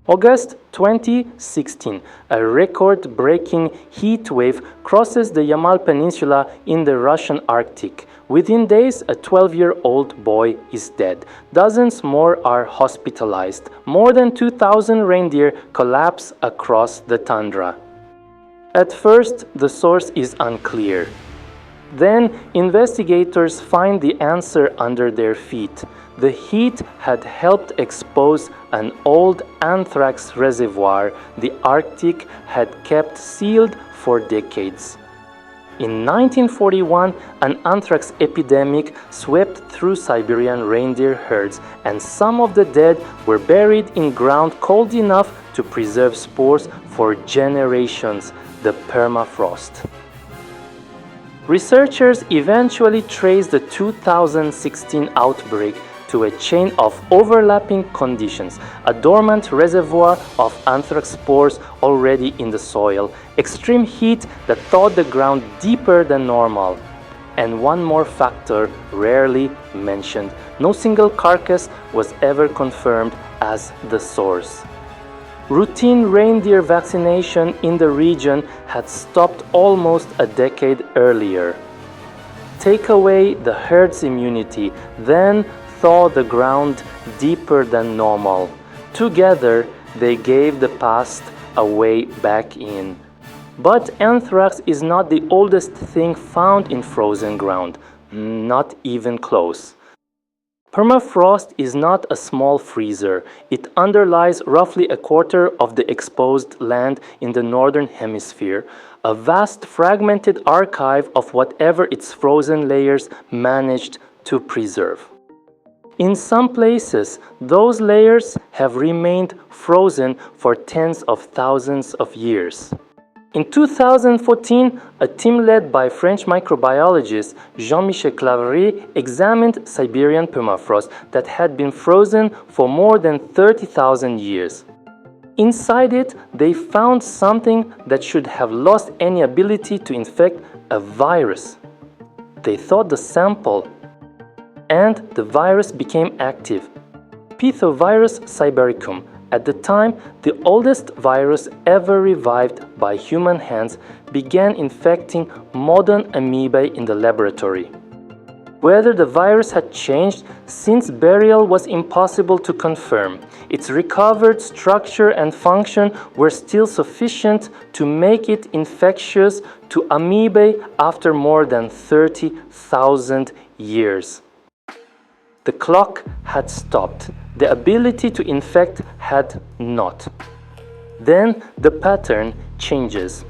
August 2016, a record-breaking heat wave crosses the Yamal Peninsula in the Russian Arctic. Within days, a 12-year-old boy is dead. Dozens more are hospitalized. More than 2,000 reindeer collapse across the tundra. At first, the source is unclear. Then, investigators find the answer under their feet. The heat had helped expose an old anthrax reservoir the Arctic had kept sealed for decades. In 1941, an anthrax epidemic swept through Siberian reindeer herds, and some of the dead were buried in ground cold enough to preserve spores for generations, the permafrost. Researchers eventually traced the 2016 outbreak to a chain of overlapping conditions: a dormant reservoir of anthrax spores already in the soil, extreme heat that thawed the ground deeper than normal, and one more factor rarely mentioned: no single carcass was ever confirmed as the source. Routine reindeer vaccination in the region had stopped almost a decade earlier. Take away the herd's immunity, then thaw the ground deeper than normal. Together, they gave the past a way back in. But anthrax is not the oldest thing found in frozen ground, not even close. Permafrost is not a small freezer. It underlies roughly a quarter of the exposed land in the northern hemisphere, a vast fragmented archive of whatever its frozen layers managed to preserve. In some places, those layers have remained frozen for tens of thousands of years. In 2014, a team led by French microbiologist Jean-Michel Claverie examined Siberian permafrost that had been frozen for more than 30,000 years. Inside it, they found something that should have lost any ability to infect: a virus. They thawed the sample, and the virus became active. Pithovirus sibericum, at the time the oldest virus ever revived by human hands, began infecting modern amoebae in the laboratory. Whether the virus had changed since burial was impossible to confirm. Its recovered structure and function were still sufficient to make it infectious to amoebae after more than 30,000 years. The clock had stopped. The ability to infect had not. Then the pattern changes.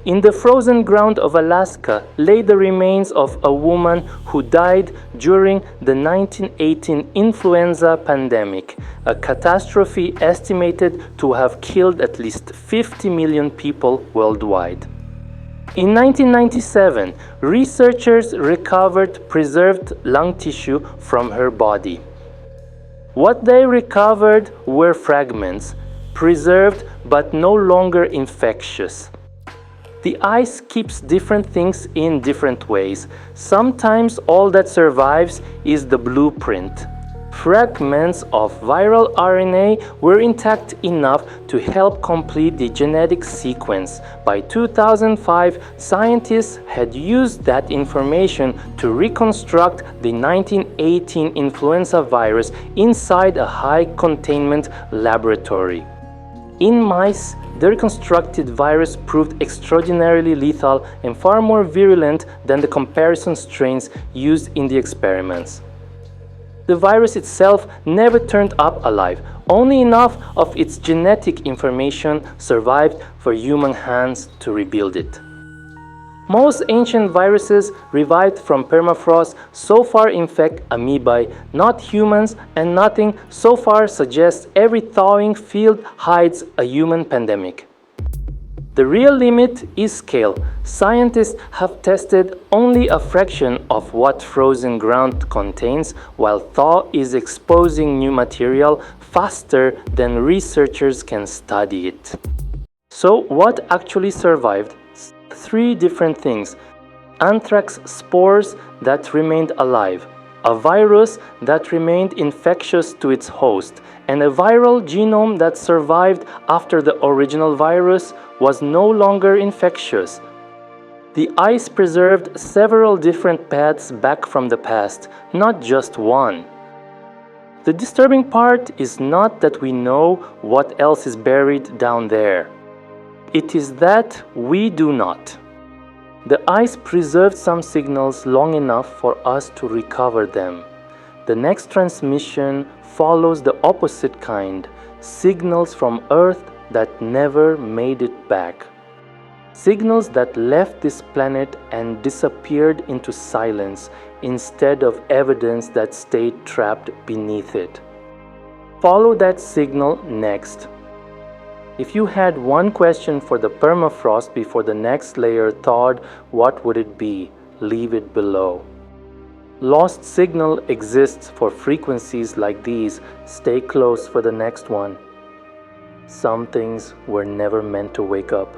In the frozen ground of Alaska lay the remains of a woman who died during the 1918 influenza pandemic, a catastrophe estimated to have killed at least 50 million people worldwide. In 1997, researchers recovered preserved lung tissue from her body. What they recovered were fragments, preserved but no longer infectious. The ice keeps different things in different ways. Sometimes all that survives is the blueprint. Fragments of viral RNA were intact enough to help complete the genetic sequence. By 2005, scientists had used that information to reconstruct the 1918 influenza virus inside a high-containment laboratory. In mice, the reconstructed virus proved extraordinarily lethal and far more virulent than the comparison strains used in the experiments. The virus itself never turned up alive. Only enough of its genetic information survived for human hands to rebuild it. Most ancient viruses revived from permafrost so far infect amoebae, not humans, and nothing so far suggests every thawing field hides a human pandemic. The real limit is scale. Scientists have tested only a fraction of what frozen ground contains, while thaw is exposing new material faster than researchers can study it. So what actually survived? 3 different things: anthrax spores that remained alive, a virus that remained infectious to its host, and a viral genome that survived after the original virus was no longer infectious. The ice preserved several different paths back from the past, not just one. The disturbing part is not that we know what else is buried down there. It is that we do not. The ice preserved some signals long enough for us to recover them. The next transmission follows the opposite kind, signals from Earth that never made it back. Signals that left this planet and disappeared into silence instead of evidence that stayed trapped beneath it. Follow that signal next. If you had one question for the permafrost before the next layer thawed, what would it be? Leave it below. Lost signal exists for frequencies like these. Stay close for the next one. Some things were never meant to wake up.